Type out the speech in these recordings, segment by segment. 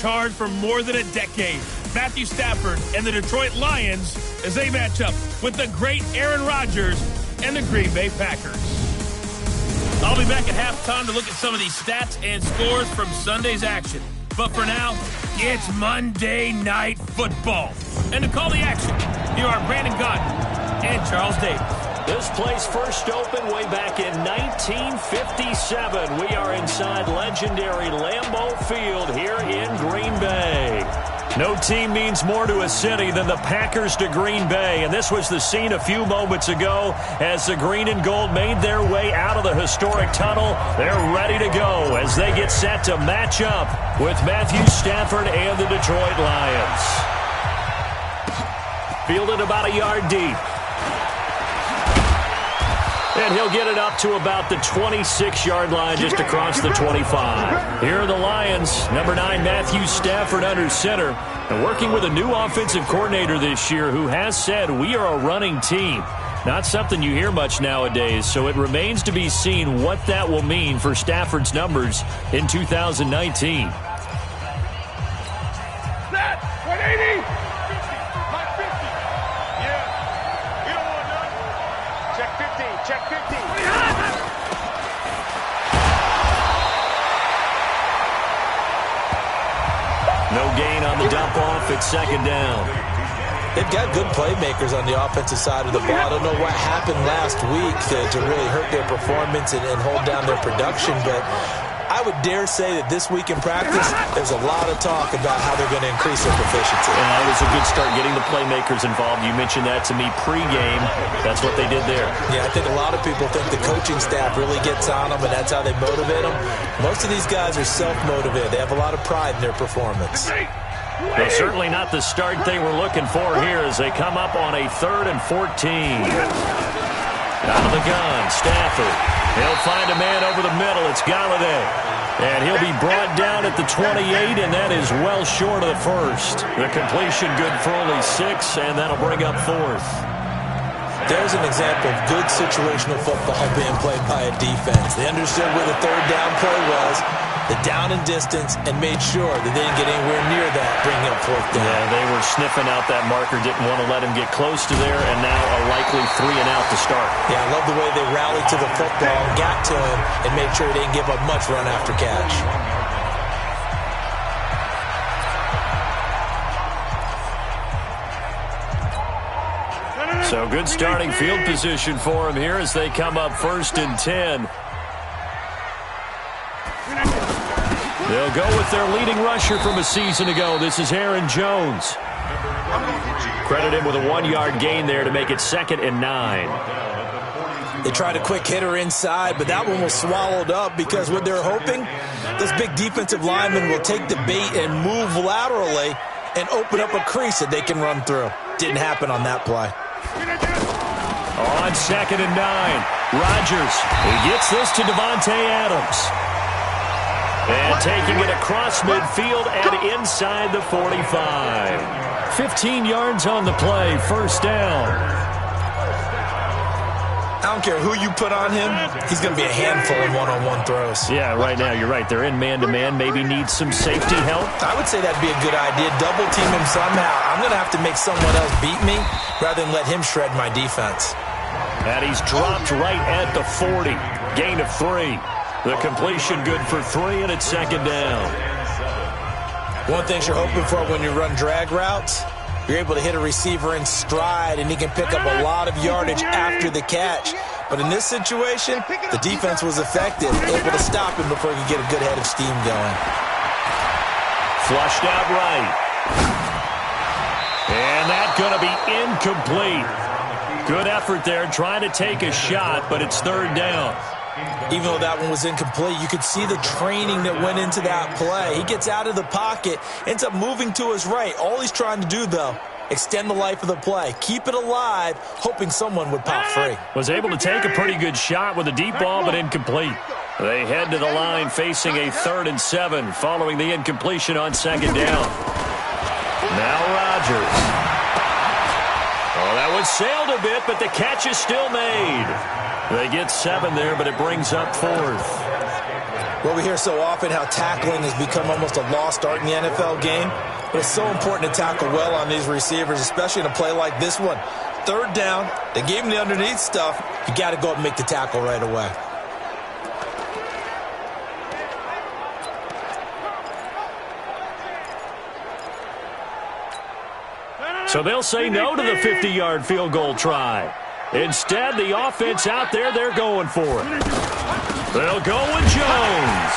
charge for more than a decade. Matthew Stafford and the Detroit Lions as they match up with the great Aaron Rodgers and the Green Bay Packers. I'll be back at halftime to look at some of these stats and scores from Sunday's action. But for now, it's Monday Night Football. And to call the action, here are Brandon Gaudin and Charles Davis. This place first opened way back in 1957. We are inside legendary Lambeau Field here in Green Bay. No team means more to a city than the Packers to Green Bay, and this was the scene a few moments ago as the green and gold made their way out of the historic tunnel. They're ready to go as they get set to match up with Matthew Stafford and the Detroit Lions. Fielded about a yard deep. And he'll get it up to about the 26-yard line just across the 25. Here are the Lions. Number 9, Matthew Stafford under center. And working with a new offensive coordinator this year who has said we are a running team. Not something you hear much nowadays, so it remains to be seen what that will mean for Stafford's numbers in 2019. Set! 180! Check 50. No gain on the dump off at second down. They've got good playmakers on the offensive side of the ball. I don't know what happened last week to really hurt their performance and hold down their production, but I would dare say that this week in practice, there's a lot of talk about how they're going to increase their proficiency. And that was a good start getting the playmakers involved. You mentioned that to me pregame. That's what they did there. Yeah, I think a lot of people think the coaching staff really gets on them, and that's how they motivate them. Most of these guys are self-motivated. They have a lot of pride in their performance. Well, certainly not the start they were looking for here as they come up on a 3rd and 14. Out of the gun, Stafford. He'll find a man over the middle. It's Galladay. And he'll be brought down at the 28, and that is well short of the first. The completion good for only 6, and that'll bring up 4th. There's an example of good situational football being played by a defense. They understood where the 3rd down play was, the down and distance, and made sure that they didn't get anywhere near that, bringing up 4th down. Yeah, they were sniffing out that marker, didn't want to let him get close to there, and now a likely 3 and out to start. Yeah, I love the way they rallied to the football, got to him, and made sure he didn't give up much run after catch. So good starting field position for him here as they come up 1st and 10. They'll go with their leading rusher from a season ago. This is Aaron Jones. Credit him with a 1-yard gain there to make it 2nd and 9. They tried a quick hitter inside, but that one was swallowed up because what they're hoping, this big defensive lineman will take the bait and move laterally and open up a crease that they can run through. Didn't happen on that play. On 2nd and 9, Rodgers. He gets this to Devontae Adams. And taking it across midfield and inside the 45. 15 yards on the play, 1st down. I don't care who you put on him, he's going to be a handful in one-on-one throws. Yeah, right now, you're right. They're in man-to-man, maybe needs some safety help. I would say that'd be a good idea. Double team him somehow. I'm going to have to make someone else beat me rather than let him shred my defense. And he's dropped right at the 40. Gain of 3. The completion good for 3, and it's 2nd down. One thing you're hoping for when you run drag routes, you're able to hit a receiver in stride, and he can pick up a lot of yardage after the catch. But in this situation, the defense was effective, able to stop him before he could get a good head of steam going. Flushed out right. And that's going to be incomplete. Good effort there, trying to take a shot, but it's 3rd down. Even though that one was incomplete, you could see the training that went into that play. He gets out of the pocket, ends up moving to his right. All he's trying to do, though, extend the life of the play. Keep it alive, hoping someone would pop free. Was able to take a pretty good shot with a deep ball, but incomplete. They head to the line facing a 3rd and 7 following the incompletion on 2nd down. Now Rodgers. Oh, that one sailed a bit, but the catch is still made. They get 7 there, but it brings up 4th. Well, we hear so often how tackling has become almost a lost art in the NFL game, but it's so important to tackle well on these receivers, especially in a play like this one. Third down, they gave him the underneath stuff. You got to go up and make the tackle right away. So they'll say no to the 50-yard field goal try. Instead, the offense out there, they're going for it. They'll go with Jones.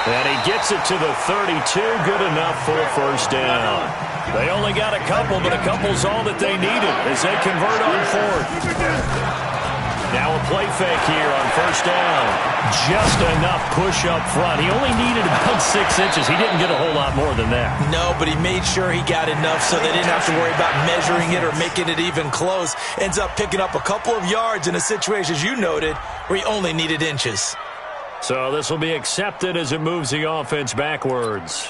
And he gets it to the 32. Good enough for a first down. They only got a couple, but a couple's all that they needed as they convert on fourth. Now a play fake here on first down. Just enough push up front. He only needed about 6 inches. He didn't get a whole lot more than that. No, but he made sure he got enough so they didn't have to worry about measuring it or making it even close. Ends up picking up a couple of yards in a situation, as you noted, where he only needed inches. So this will be accepted as it moves the offense backwards.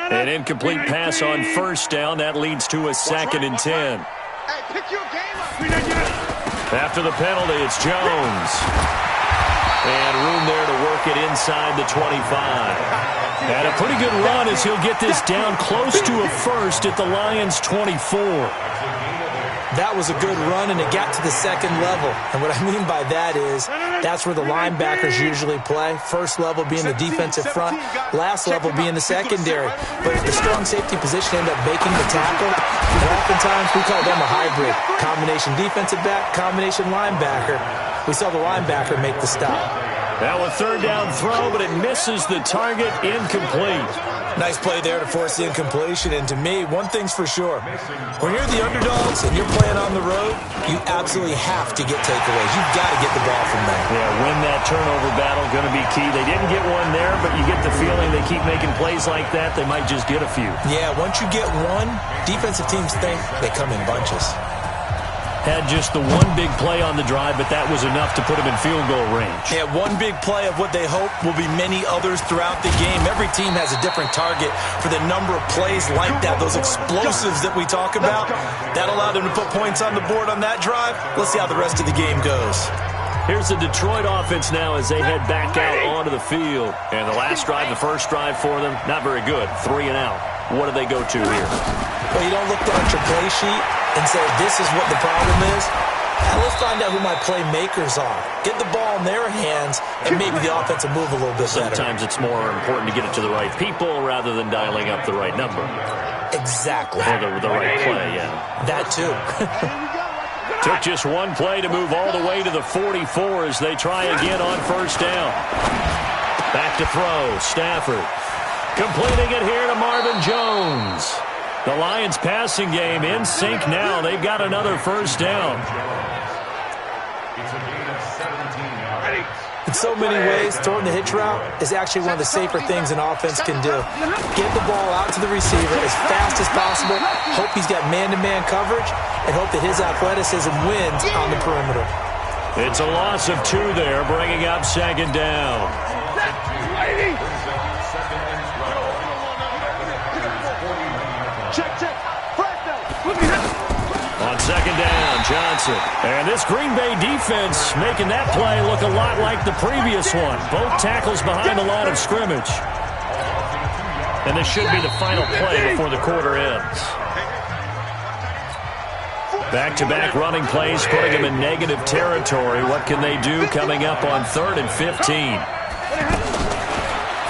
An incomplete pass on first down. That leads to a 2nd and 10. After the penalty, it's Jones. And room there to work it inside the 25. And a pretty good run as he'll get this down close to a first at the Lions' 24. That was a good run, and it got to the second level. And what I mean by that is that's where the linebackers usually play. First level being the defensive front, last level being the secondary. But if the strong safety position end up making the tackle, and oftentimes we call them a hybrid. Combination defensive back, combination linebacker. We saw the linebacker make the stop. Now a third down throw, but it misses the target, incomplete. Nice play there to force the incompletion. And to me, one thing's for sure. When you're the underdogs and you're playing on the road, you absolutely have to get takeaways. You've got to get the ball from them. Yeah, win that turnover battle, going to be key. They didn't get one there, but you get the feeling they keep making plays like that, they might just get a few. Yeah, once you get one, defensive teams think they come in bunches. Had just the one big play on the drive, but that was enough to put him in field goal range. Yeah, one big play of what they hope will be many others throughout the game. Every team has a different target for the number of plays like that, those explosives that we talk about. That allowed them to put points on the board on that drive. Let's see how the rest of the game goes. Here's the Detroit offense now as they head back out onto the field. And the last drive, the first drive for them, not very good. 3 and out. What do they go to here? Well, you don't look down at your play sheet and say, this is what the problem is. Now, let's find out who my playmakers are. Get the ball in their hands, and maybe the offense will move a little bit better. Sometimes it's more important to get it to the right people rather than dialing up the right number. Exactly. Or the right play, yeah. That too. Took just one play to move all the way to the 44 as they try again on first down. Back to throw, Stafford. Completing it here to Marvin Jones. The Lions passing game in sync now. They've got another first down. In so many ways, throwing the hitch route is actually one of the safer things an offense can do. Get the ball out to the receiver as fast as possible, hope he's got man-to-man coverage, and hope that his athleticism wins on the perimeter. It's a loss of 2 there, bringing up second down. On second down, Johnson. And this Green Bay defense making that play look a lot like the previous one. Both tackles behind the line of scrimmage. And this should be the final play before the quarter ends. Back-to-back running plays, putting them in negative territory. What can they do coming up on 3rd and 15?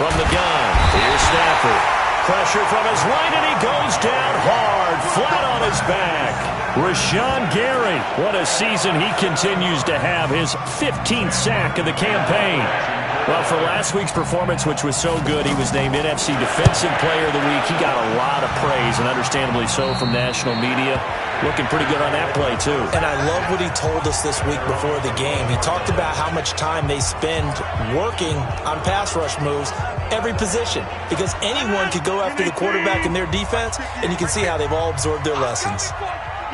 From the gun, here's Stafford. Pressure from his right, and he goes down hard, flat on his back. Rashawn Gary, what a season he continues to have, his 15th sack of the campaign. Well, for last week's performance, which was so good, he was named NFC Defensive Player of the Week. He got a lot of praise, and understandably so, from national media. Looking pretty good on that play, too. And I love what he told us this week before the game. He talked about how much time they spend working on pass rush moves, every position, because anyone could go after the quarterback in their defense, and you can see how they've all absorbed their lessons.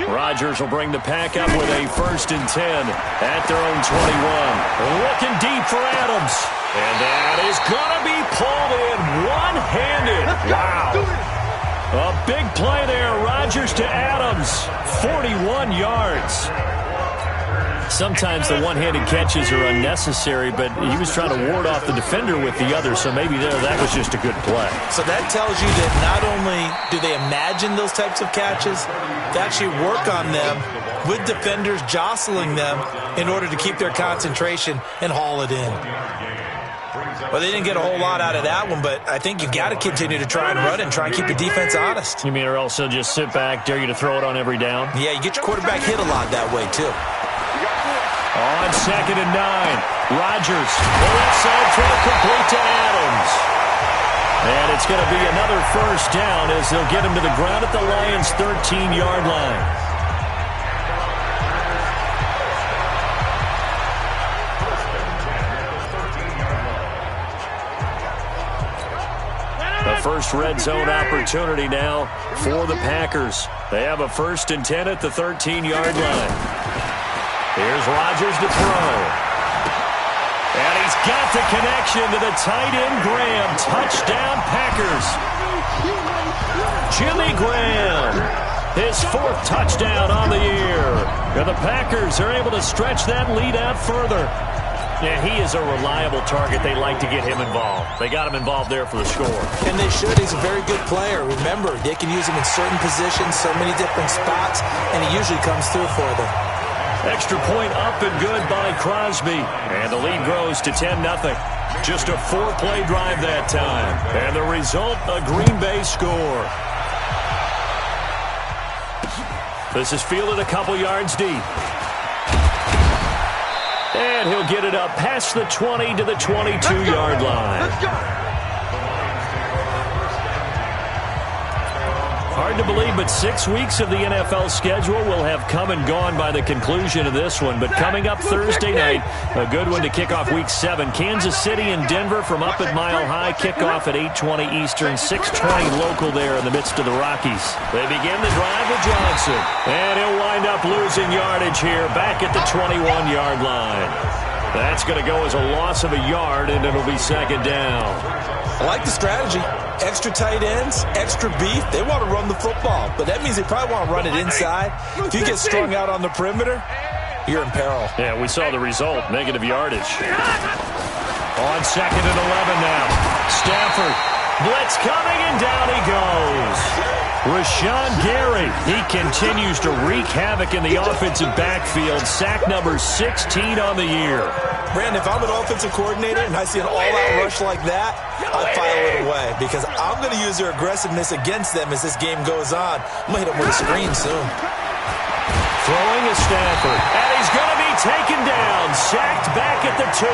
Rodgers will bring the pack up with a 1st and 10 at their own 21. Looking deep for Adams. And that is going to be pulled in one-handed. Wow. A big play there. Rodgers to Adams. 41 yards. Sometimes the one-handed catches are unnecessary, but he was trying to ward off the defender with the other, so maybe that was just a good play. So that tells you that not only do they imagine those types of catches, they actually work on them with defenders jostling them in order to keep their concentration and haul it in. Well, they didn't get a whole lot out of that one, but I think you've got to continue to try and run it and try and keep the defense honest. You mean or else they'll just sit back, dare you to throw it on every down? Yeah, you get your quarterback hit a lot that way, too. On 2nd and 9, Rodgers, the left side throw complete to Adams. And it's going to be another first down as they'll get him to the ground at the Lions' 13-yard line. The first red zone opportunity now for the Packers. They have a 1st and 10 at the 13-yard line. Here's Rodgers to throw. And he's got the connection to the tight end, Graham. Touchdown, Packers. Jimmy Graham, his 4th touchdown on the year. And the Packers are able to stretch that lead out further. Yeah, he is a reliable target. They like to get him involved. They got him involved there for the score. And they should. He's a very good player. Remember, they can use him in certain positions, so many different spots, and he usually comes through for them. Extra point up and good by Crosby. And the lead grows to 10-0. Just a 4-play drive that time. And the result, a Green Bay score. This is fielded a couple yards deep. And he'll get it up past the 20 to the 22-yard line. Let's go. Hard to believe, but 6 weeks of the NFL schedule will have come and gone by the conclusion of this one. But coming up Thursday night, a good one to kick off Week 7. Kansas City and Denver from up at Mile High. Kickoff at 8:20 Eastern, 6:20 local there in the midst of the Rockies. They begin the drive with Johnson. And he'll wind up losing yardage here back at the 21-yard line. That's going to go as a loss of a yard, and it'll be 2nd down. I like the strategy. Extra tight ends, extra beef. They want to run the football, but that means they probably want to run it inside. If you get strung out on the perimeter, you're in peril. Yeah, we saw the result, negative yardage. On 2nd and 11 now. Stafford, blitz coming, and down he goes. Rashawn Gary, he continues to wreak havoc in the offensive backfield. Sack number 16 on the year. Brandon, if I'm an offensive coordinator and I see an all-out rush like that, I file it away because I'm going to use their aggressiveness against them as this game goes on. I'm going to hit them with a screen soon. Throwing to Stafford, and he's going to be taken down. Sacked back at the 2.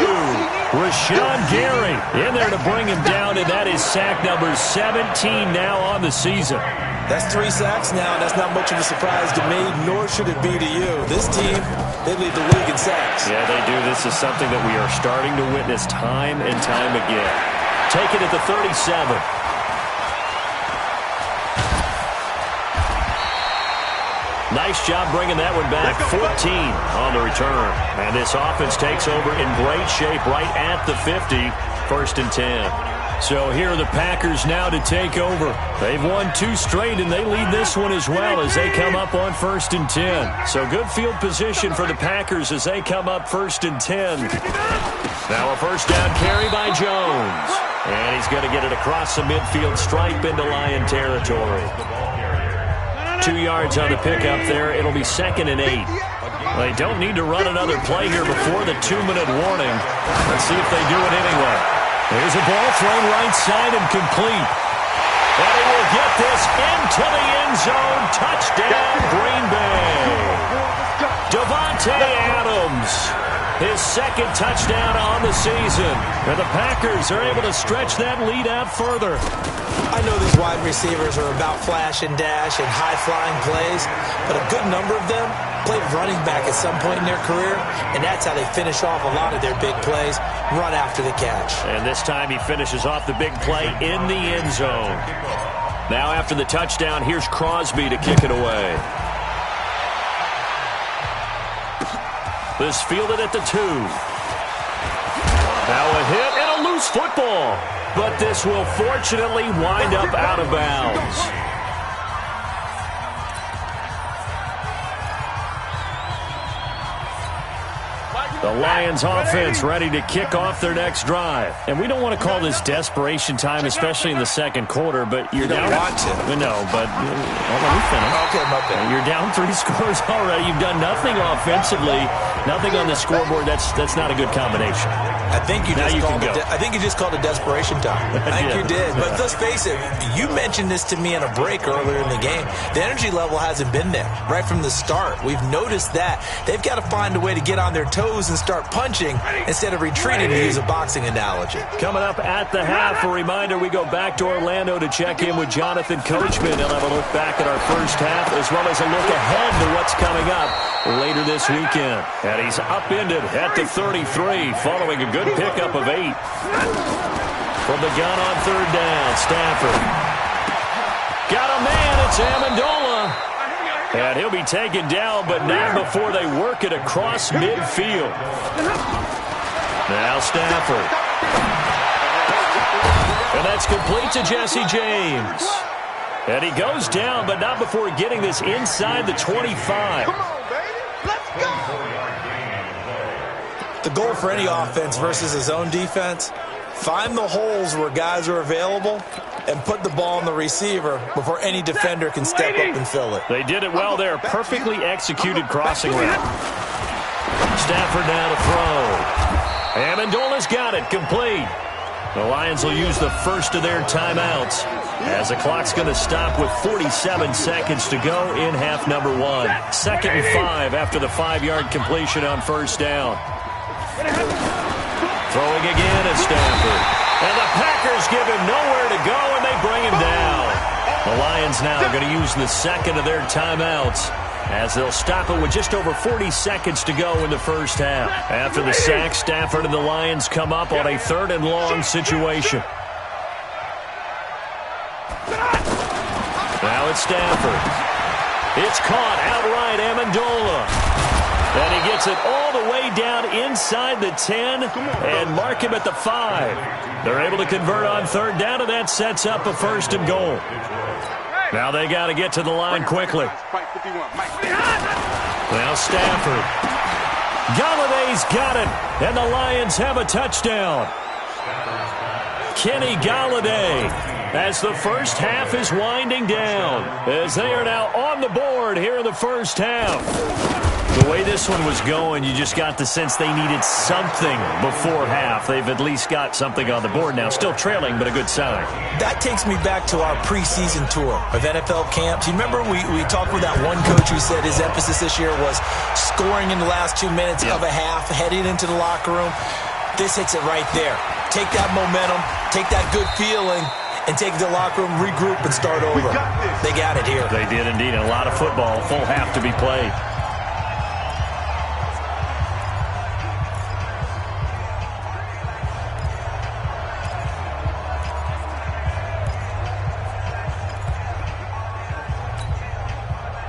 Rashawn Gary in there to bring him down, and that is sack number 17 now on the season. That's 3 sacks now, and that's not much of a surprise to me, nor should it be to you. This team, they lead the league in sacks. Yeah, they do. This is something that we are starting to witness time and time again. Take it at the 37. Nice job bringing that one back. 14 on the return. And this offense takes over in great shape right at the 50. 1st and 10. So here are the Packers now to take over. They've won 2 straight, and they lead this one as well as they come up on 1st and 10. So good field position for the Packers as they come up 1st and 10. Now a 1st down carry by Jones. And he's going to get it across the midfield stripe into Lion territory. 2 yards on the pickup there. It'll be 2nd and 8. They don't need to run another play here before the 2-minute warning. Let's see if they do it anyway. There's a ball thrown right side and complete. And he will get this into the end zone. Touchdown, Green Bay. Davante Adams, his 2nd touchdown on the season. And the Packers are able to stretch that lead out further. I know these wide receivers are about flash and dash and high-flying plays, but a good number of them played running back at some point in their career, and that's how they finish off a lot of their big plays, run after the catch. And this time he finishes off the big play in the end zone. Now after the touchdown, here's Crosby to kick it away. This fielded at the 2. Now a hit and a loose football. But this will fortunately wind up out of bounds. The Lions offense ready to kick off their next drive. And we don't want to call this desperation time, especially in the second quarter, but you're down. You don't want to. No, but let me finish. Okay, my bad. You're down 3 scores already. You've done nothing offensively, nothing on the scoreboard. That's not a good combination. I think you just called it desperation time. I think you did. But let's face it, you mentioned this to me in a break earlier in the game. The energy level hasn't been there right from the start. We've noticed that. They've got to find a way to get on their toes and start punching instead of retreating, to use a boxing analogy. Coming up at the half, a reminder, we go back to Orlando to check in with Jonathan Coachman. He'll have a look back at our first half as well as a look ahead to what's coming up later this weekend. And he's upended at the 33 following a good pickup of 8. From the gun on third down, Stafford. Got a man, it's Amendola. And he'll be taken down, but not before they work it across midfield. Now Stafford. And that's complete to Jesse James. And he goes down, but not before getting this inside the 25. Come on, baby. Let's go. The goal for any offense versus his own defense, find the holes where guys are available and put the ball on the receiver before any defender can step up and fill it. They did it well there. Perfectly executed crossing route. Stafford now to throw. Amendola's got it. Complete. The Lions will use the first of their timeouts as the clock's going to stop with 47 seconds to go in half number 1. 2nd and 5 after the 5-yard completion on first down. Throwing again at Stafford. And the Packers give him nowhere to go, and they bring him down. The Lions now are going to use the second of their timeouts as they'll stop it with just over 40 seconds to go in the first half. After the sack, Stafford and the Lions come up on a 3rd and long situation. Now it's Stafford. It's caught outright, Amendola. And he gets it all the way down inside the 10 and mark him at the 5. They're able to convert on third down, and that sets up a 1st and goal. Now they got to get to the line quickly. Now Stafford. Galladay's got it, and the Lions have a touchdown. Kenny Galladay, as the first half is winding down, as they are now on the board here in the first half. The way this one was going, you just got the sense they needed something before half. They've at least got something on the board now. Still trailing, but a good sign. That takes me back to our preseason tour of NFL camps. You remember we talked with that one coach who said his emphasis this year was scoring in the last 2 minutes of a half, heading into the locker room. This hits it right there. Take that momentum, take that good feeling, and take the locker room, regroup, and start over. They got it here. They did indeed. A lot of football, full half to be played.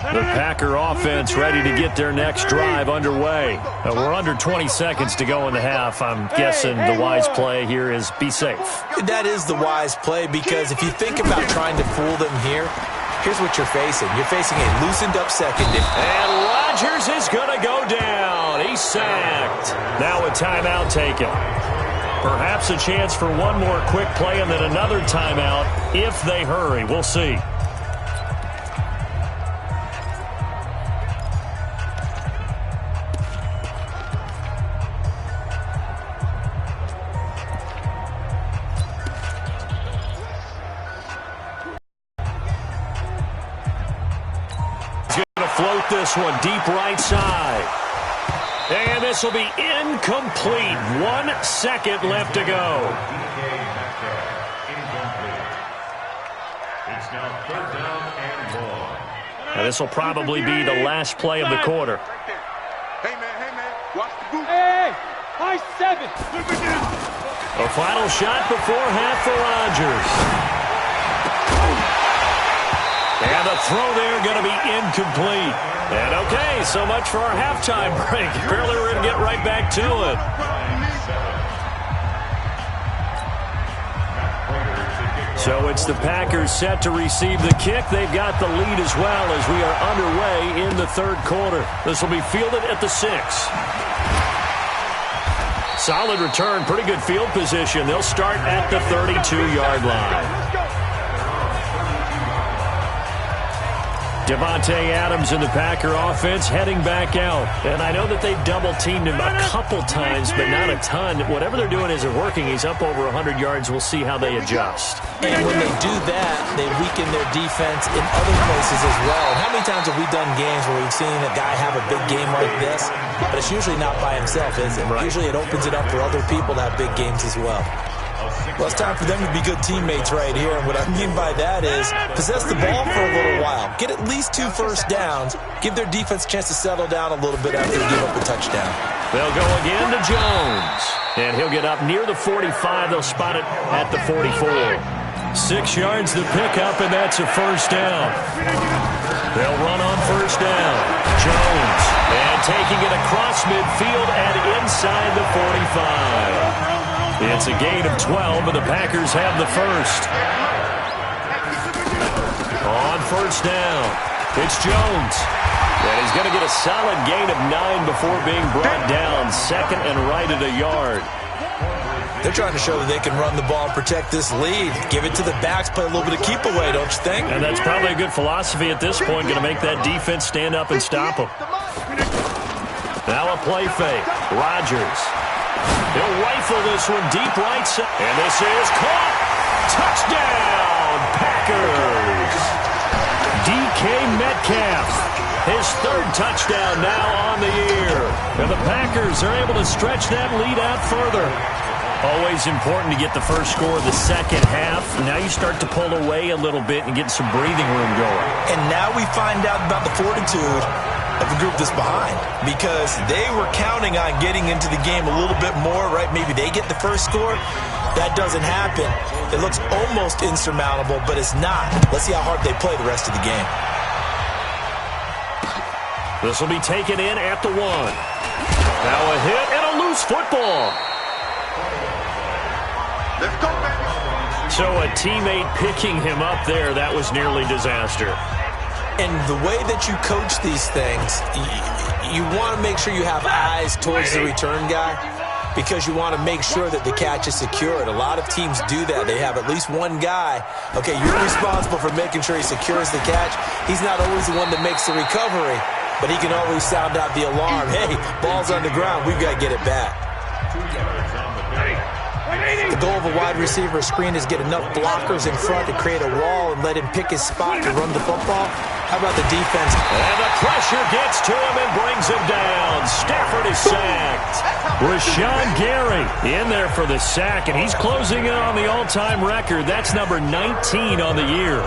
The Packer offense ready to get their next drive underway. We're under 20 seconds to go in the half. I'm guessing the wise play here is be safe. That is the wise play, because if you think about trying to fool them here, here's what you're facing. You're facing a loosened-up secondary. And Rodgers is going to go down. He's sacked. Now a timeout taken. Perhaps a chance for one more quick play and then another timeout if they hurry. We'll see. Float this one deep right side. And this will be incomplete. 1 second left to go. It's now 3rd down and 1. Now this will probably be the last play of the quarter. Hey, man, watch the boot. Hey, high 7. A final shot before half for Rodgers. And the throw there going to be incomplete. And okay, so much for our halftime break. Apparently we're going to get right back to it. So it's the Packers set to receive the kick. They've got the lead as well as we are underway in the 3rd quarter. This will be fielded at the 6. Solid return, pretty good field position. They'll start at the 32-yard line. Devontae Adams in the Packer offense heading back out. And I know that they've double-teamed him a couple times, but not a ton. Whatever they're doing isn't working. He's up over 100 yards. We'll see how they adjust. And when they do that, they weaken their defense in other places as well. And how many times have we done games where we've seen a guy have a big game like this? But it's usually not by himself, is it? Right. Usually it opens it up for other people to have big games as well. Well, it's time for them to be good teammates right here. And what I mean by that is possess the ball for a little while. Get at least 2 first downs. Give their defense a chance to settle down a little bit after they give up a touchdown. They'll go again to Jones. And he'll get up near the 45. They'll spot it at the 44. 6 yards to pick up, and that's a first down. They'll run on first down. Jones. And taking it across midfield and inside the 45. It's a gain of 12, and the Packers have the first. On first down, it's Jones. And he's going to get a solid gain of 9 before being brought down. Second and right at a yard. They're trying to show that they can run the ball and protect this lead. Give it to the backs, play a little bit of keep away, don't you think? And that's probably a good philosophy at this point, going to make that defense stand up and stop them. Now a play fake. Rodgers. He'll rifle this one deep right side. And this is caught. Touchdown, Packers. DK Metcalf. His 3rd touchdown now on the year. And the Packers are able to stretch that lead out further. Always important to get the first score of the second half. Now you start to pull away a little bit and get some breathing room going. And now we find out about the fortitude of the group that's behind, because they were counting on getting into the game a little bit more, right? Maybe they get the first score. That doesn't happen. It looks almost insurmountable, but it's not. Let's see how hard they play the rest of the game. This will be taken in at the 1. Now a hit and a loose football. Let's go, baby. So a teammate picking him up there, that was nearly disaster. And the way that you coach these things, you want to make sure you have eyes towards the return guy, because you want to make sure that the catch is secured. A lot of teams do that. They have at least one guy. Okay, you're responsible for making sure he secures the catch. He's not always the one that makes the recovery, but he can always sound out the alarm. Hey, ball's on the ground. We've got to get it back. The goal of a wide receiver screen is get enough blockers in front to create a wall and let him pick his spot to run the football. How about the defense? And the pressure gets to him and brings him down. Stafford is sacked. Rashawn Gary in there for the sack, and he's closing in on the all-time record. That's number 19 on the year.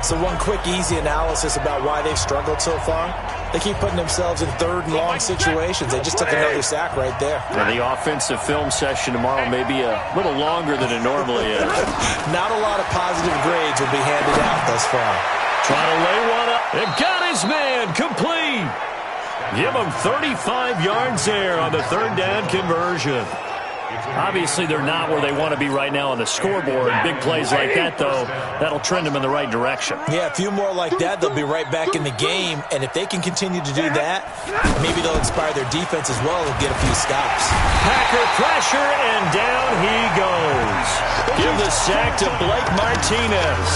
So one quick, easy analysis about why they've struggled so far. They keep putting themselves in 3rd and long situations. They just took another sack right there. And the offensive film session tomorrow may be a little longer than it normally is. Not a lot of positive grades will be handed out thus far. Trying to lay one up. And got his man complete. Give him 35 yards there on the 3rd down conversion. Obviously, they're not where they want to be right now on the scoreboard. Big plays like that, though, that'll trend them in the right direction. Yeah, a few more like that, they'll be right back in the game. And if they can continue to do that, maybe they'll inspire their defense as well and get a few stops. Packer pressure, and down he goes. Give the sack to Blake Martinez.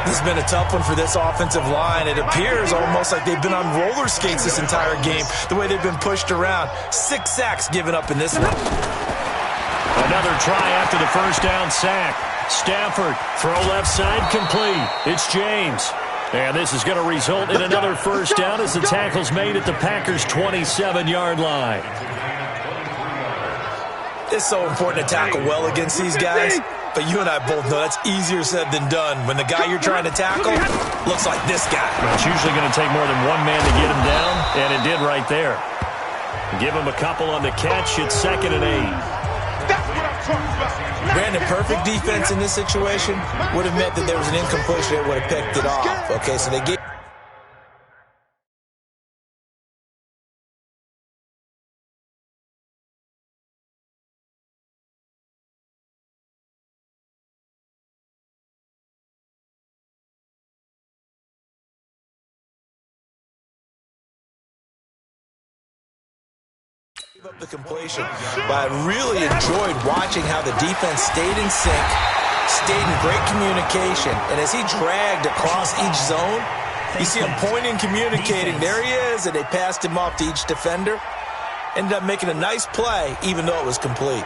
This has been a tough one for this offensive line. It appears almost like they've been on roller skates this entire game, the way they've been pushed around. 6 sacks given up in this one. Another try after the first down sack. Stafford, throw left side complete. It's James. And this is going to result in another first down as the tackle's made at the Packers' 27-yard line. It's so important to tackle well against these guys. But you and I both know that's easier said than done. When the guy you're trying to tackle looks like this guy. It's usually going to take more than one man to get him down, and it did right there. Give him a couple on the catch. It's 2nd and 8. Brandon, perfect defense in this situation would have meant that there was an incompletion that would have picked it off. Okay, so they get... gave up the completion, but I really enjoyed watching how the defense stayed in sync, stayed in great communication, and as he dragged across each zone, you see him pointing, communicating. There he is, and they passed him off to each defender. Ended up making a nice play, even though it was complete.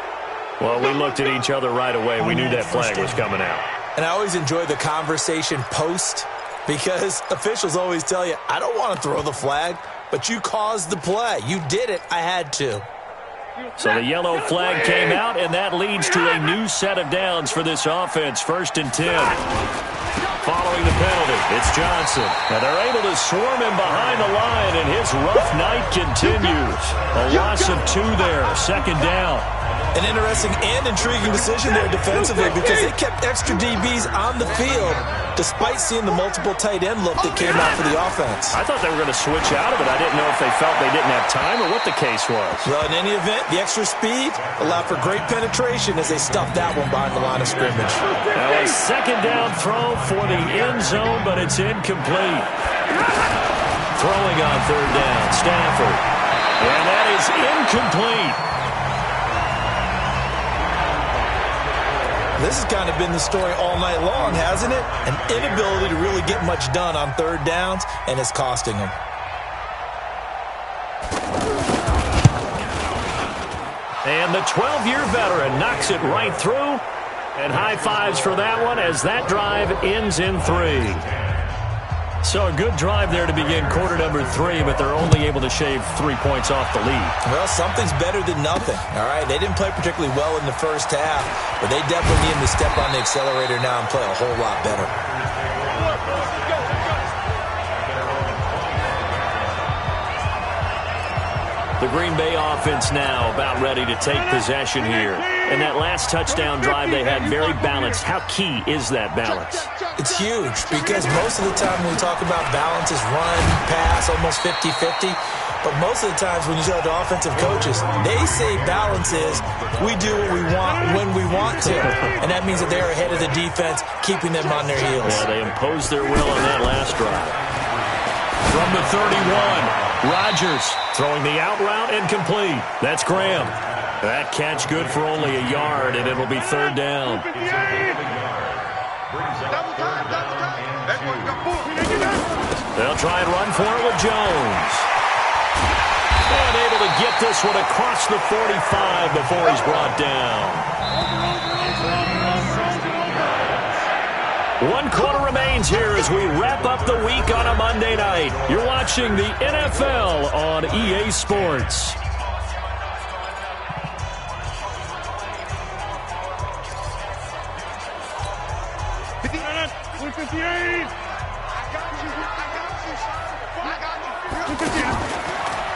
Well, we looked at each other right away. We knew that flag was coming out. And I always enjoy the conversation post, because officials always tell you, I don't want to throw the flag, but you caused the play. You did it. I had to. So the yellow flag came out, and that leads to a new set of downs for this offense. 1st and 10. Following the penalty, it's Johnson. And they're able to swarm him behind the line, and his rough night continues. A loss of 2 there, 2nd down. An interesting and intriguing decision there defensively, because they kept extra DBs on the field despite seeing the multiple tight end look that came out for the offense. I thought they were going to switch out of it. I didn't know if they felt they didn't have time or what the case was. Well, in any event, the extra speed allowed for great penetration as they stuffed that one behind the line of scrimmage. Now a 2nd down throw for the end zone, but it's incomplete. Throwing on 3rd down, Stafford. And that is incomplete. This has kind of been the story all night long, hasn't it? An inability to really get much done on 3rd downs, and it's costing them. And the 12-year veteran knocks it right through. And high fives for that one as that drive ends in 3. So a good drive there to begin quarter number 3, but they're only able to shave 3 points off the lead. Well, something's better than nothing, all right? They didn't play particularly well in the first half, but they definitely need to step on the accelerator now and play a whole lot better. The Green Bay offense now about ready to take possession here. And that last touchdown drive they had very balanced. How key is that balance? It's huge, because most of the time when we talk about balance is run, pass, almost 50-50. But most of the times when you talk to offensive coaches, they say balance is we do what we want when we want to. And that means that they're ahead of the defense, keeping them on their heels. Yeah, they imposed their will on that last drive. From the 31. Rodgers throwing the out route and complete. That's Graham. That catch good for only a yard, and it'll be 3rd down. They'll try and run for it with Jones. And able to get this one across the 45 before he's brought down. 1 quarter remains here as we wrap up the week on a Monday night. You're watching the NFL on EA Sports.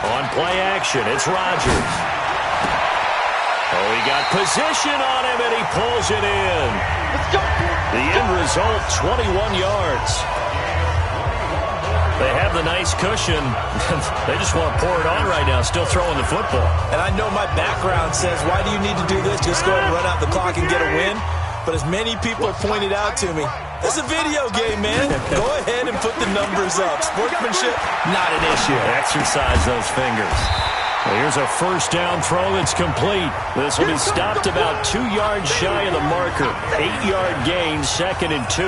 On play action, it's Rodgers. Oh, he got position on him, and he pulls it in. Let's go. The end result, 21 yards. They have the nice cushion. They just want to pour it on right now, still throwing the football. And I know my background says, why do you need to do this? Just go ahead and run out the clock and get a win. But as many people have pointed out to me, this is a video game, man. Go ahead and put the numbers up. Sportsmanship, not an issue. Exercise those fingers. Well, here's a 1st down throw that's complete. This will be stopped about 2 yards shy of the marker. 8-yard gain, 2nd and 2.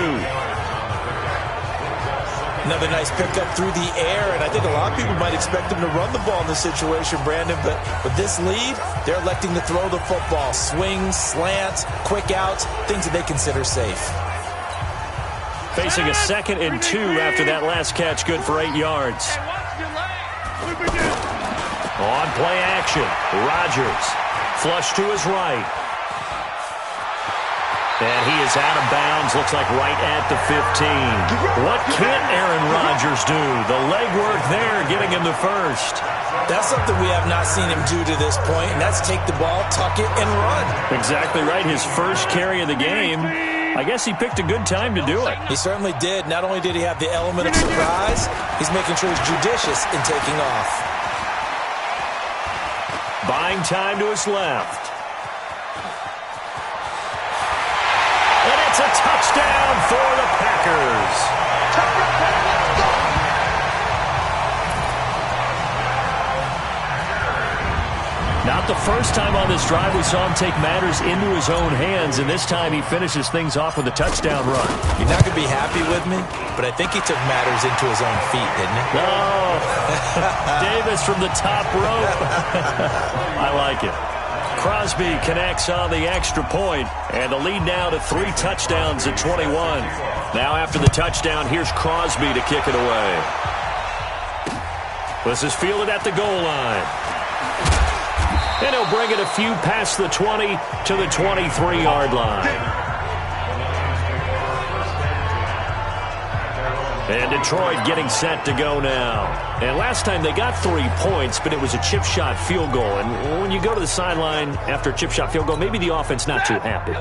Another nice pickup through the air, and I think a lot of people might expect them to run the ball in this situation, Brandon, but with this lead, they're electing to throw the football. Swings, slants, quick outs, things that they consider safe. Facing a 2nd and 2 after that last catch, good for 8 yards. On play action, Rodgers. Flush to his right. And he is out of bounds, looks like right at the 15. What can't Aaron Rodgers do? The legwork there, getting him the 1st. That's something we have not seen him do to this point, and that's take the ball, tuck it, and run. Exactly right, his first carry of the game. I guess he picked a good time to do it. He certainly did. Not only did he have the element of surprise, he's making sure he's judicious in taking off. Buying time to his left. And it's a touchdown for the Packers. about the first time on this drive we saw him take matters into his own hands, and this time he finishes things off with a touchdown run. You're not going to be happy with me, but I think he took matters into his own feet, didn't he? Oh, Davis from the top rope. I like it. Crosby connects on the extra point, and the lead now to 3 touchdowns at 21. Now after the touchdown, here's Crosby to kick it away. This is fielded at the goal line. And he'll bring it a few past the 20 to the 23-yard line. And Detroit getting set to go now. And last time they got 3 points, but it was a chip shot field goal. And when you go to the sideline after a chip shot field goal, maybe the offense not too happy.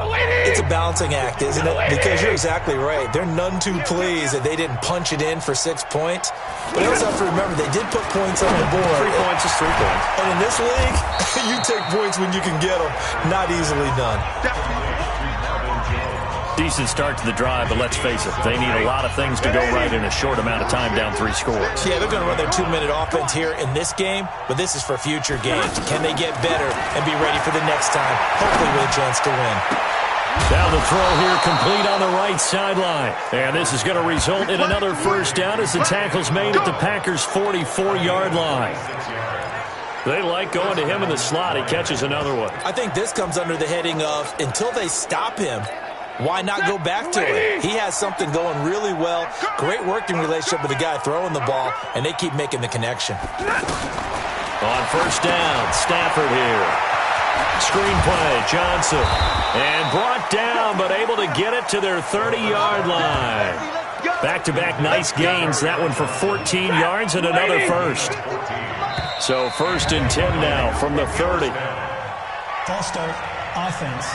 It's a balancing act, isn't it? Because you're exactly right. They're none too pleased that they didn't punch it in for 6 points. But you also have to remember, they did put points on the board. 3 points is 3 points. And in this league, you take points when you can get them. Not easily done. Decent start to the drive, but let's face it, they need a lot of things to go right in a short amount of time, down 3 scores. Yeah, they're going to run their 2-minute offense here in this game, but this is for future games. Can they get better and be ready for the next time, hopefully with a chance to win? Now the throw here complete on the right sideline. And this is going to result in another first down as the tackle's made at the Packers' 44-yard line. They like going to him in the slot. He catches another one. I think this comes under the heading of, until they stop him, why not go back to it? He has something going really well. Great working relationship with the guy throwing the ball, and they keep making the connection. On first down, Stafford here. Screenplay, Johnson. And brought down, but able to get it to their 30-yard line. Back-to-back nice gains. That one for 14 yards and another first. So 1st and 10 now from the 30. False start, offense.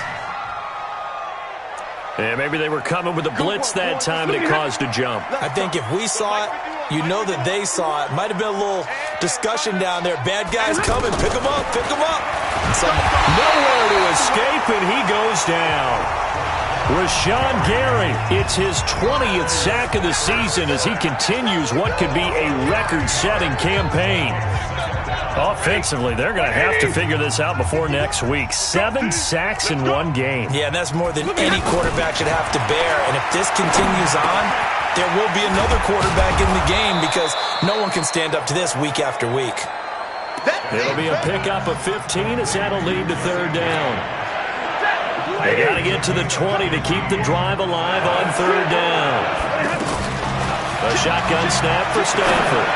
And maybe they were coming with a blitz that time, and it caused a jump. I think if we saw it, you know that they saw it. Might have been a little discussion down there. Bad guys coming. Pick them up. Pick them up. Nowhere to escape, and he goes down. Rashawn Gary, it's his 20th sack of the season as he continues what could be a record-setting campaign. Offensively, they're going to have to figure this out before next week. 7 sacks in 1 game. Yeah, and that's more than any quarterback should have to bear. And if this continues on, there will be another quarterback in the game because no one can stand up to this week after week. It'll be a pickup of 15 as that'll lead to 3rd down. They got to get to the 20 to keep the drive alive on 3rd down. A shotgun snap for Stafford.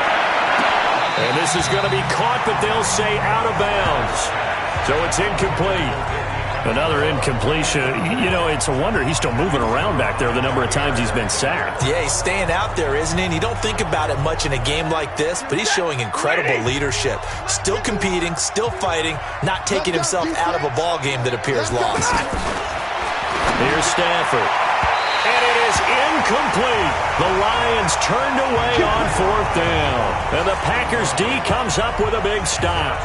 And this is going to be caught, but they'll say out of bounds. So it's incomplete. Another incompletion. You know, it's a wonder he's still moving around back there the number of times he's been sacked. Yeah, he's staying out there, isn't he? And you don't think about it much in a game like this, but he's showing incredible leadership. Still competing, still fighting, not taking himself out of a ball game that appears lost. Here's Stafford. And it is incomplete. The Lions turned away on 4th down. And the Packers D comes up with a big stop.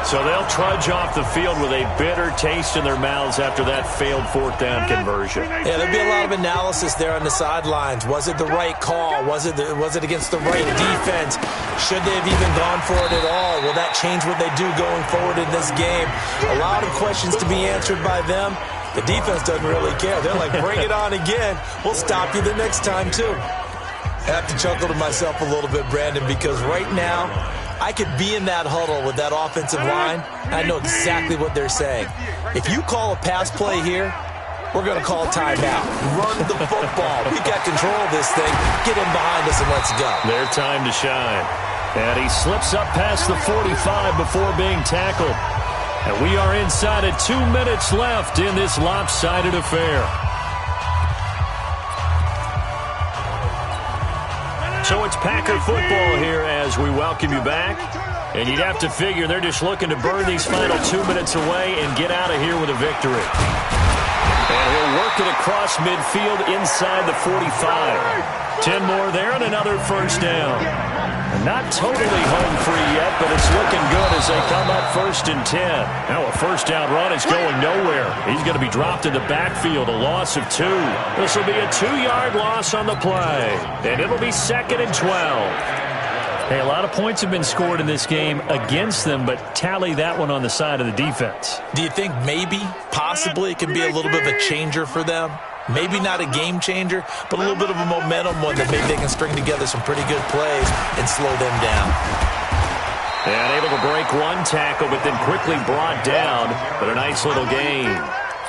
So they'll trudge off the field with a bitter taste in their mouths after that failed 4th down conversion. Yeah, there'll be a lot of analysis there on the sidelines. Was it the right call? Was it against the right defense? Should they have even gone for it at all? Will that change what they do going forward in this game? A lot of questions to be answered by them. The defense doesn't really care. They're like, bring it on again. We'll stop you the next time, too. I have to chuckle to myself a little bit, Brandon, because right now, I could be in that huddle with that offensive line, and I know exactly what they're saying. If you call a pass play here, we're going to call timeout. Run the football. We got control of this thing. Get in behind us and let's go. Their time to shine. And he slips up past the 45 before being tackled. And we are inside of 2 minutes left in this lopsided affair. So it's Packer football here as we welcome you back. And you'd have to figure they're just looking to burn these final 2 minutes away and get out of here with a victory. And he'll work it across midfield inside the 45. 10 more there and another first down. And not totally home free yet, but it's looking good as they come up 1st and 10. Now a first down run is going nowhere. He's going to be dropped in the backfield, a loss of 2. This will be a 2-yard loss on the play. And it'll be 2nd and 12. Hey, a lot of points have been scored in this game against them, but tally that one on the side of the defense. Do you think maybe, possibly, it can be a little bit of a changer for them? Maybe not a game changer, but a little bit of a momentum one that maybe they can string together some pretty good plays and slow them down. And able to break one tackle, but then quickly brought down. But a nice little gain.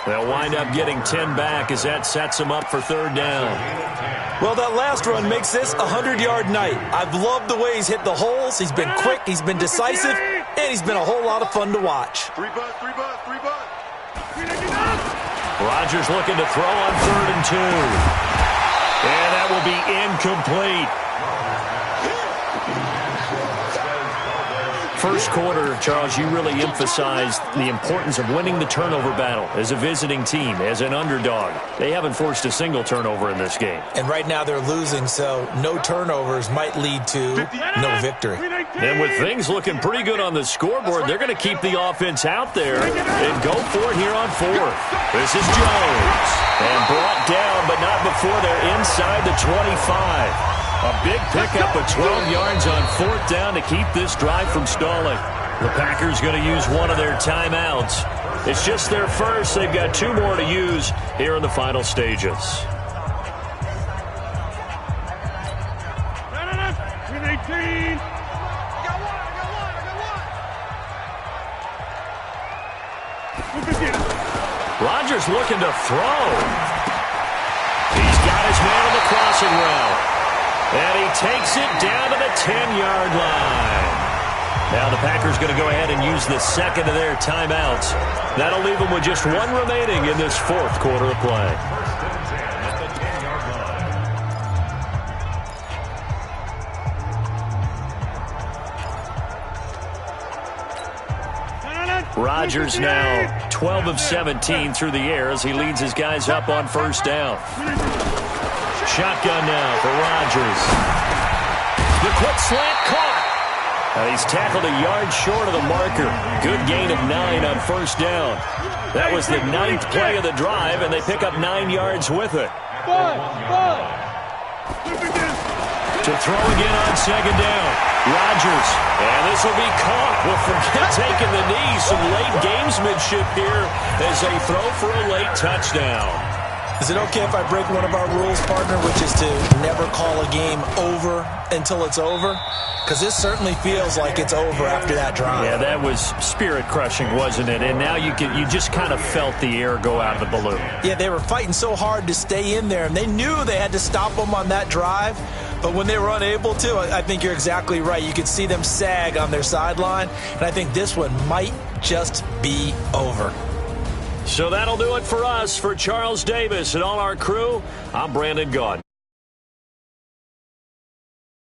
They'll wind up getting 10 back as that sets them up for third down. Well, that last run makes this a 100-yard night. I've loved the way he's hit the holes. He's been quick, he's been decisive, and he's been a whole lot of fun to watch. Three bud. Rodgers looking to throw on 3rd and 2. And that will be incomplete. First quarter, Charles, you really emphasized the importance of winning the turnover battle as a visiting team, as an underdog. They haven't forced a single turnover in this game. And right now they're losing, so no turnovers might lead to no victory. And with things looking pretty good on the scoreboard, they're going to keep the offense out there and go for it here on 4th. This is Jones. And brought down, but not before they're inside the 25. A big pickup of 12 yards on 4th down to keep this drive from stalling. The Packers going to use one of their timeouts. It's just their first. They've got 2 more to use here in the final stages. Rodgers looking to throw. He's got his man on the crossing route. And he takes it down to the 10-yard line. Now the Packers going to go ahead and use the second of their timeouts. That'll leave them with just 1 remaining in this 4th quarter of play. Rodgers now 12 of 17 through the air as he leads his guys up on 1st down. Shotgun now for Rodgers. The quick slant caught. And he's tackled a yard short of the marker. Good gain of 9 on 1st down. That was the 9th play of the drive, and they pick up 9 yards with it. To throw again on 2nd down. Rodgers. And this will be caught. Well, forget taking the knee. Some late gamesmanship here as they throw for a late touchdown. Is it okay if I break one of our rules, partner, which is to never call a game over until it's over? Because this certainly feels like it's over after that drive. Yeah, that was spirit-crushing, wasn't it? And now you just kind of felt the air go out of the balloon. Yeah, they were fighting so hard to stay in there, and they knew they had to stop them on that drive. But when they were unable to, I think you're exactly right. You could see them sag on their sideline, and I think this one might just be over. So that'll do it for us. For Charles Davis and all our crew, I'm Brandon Gaudin.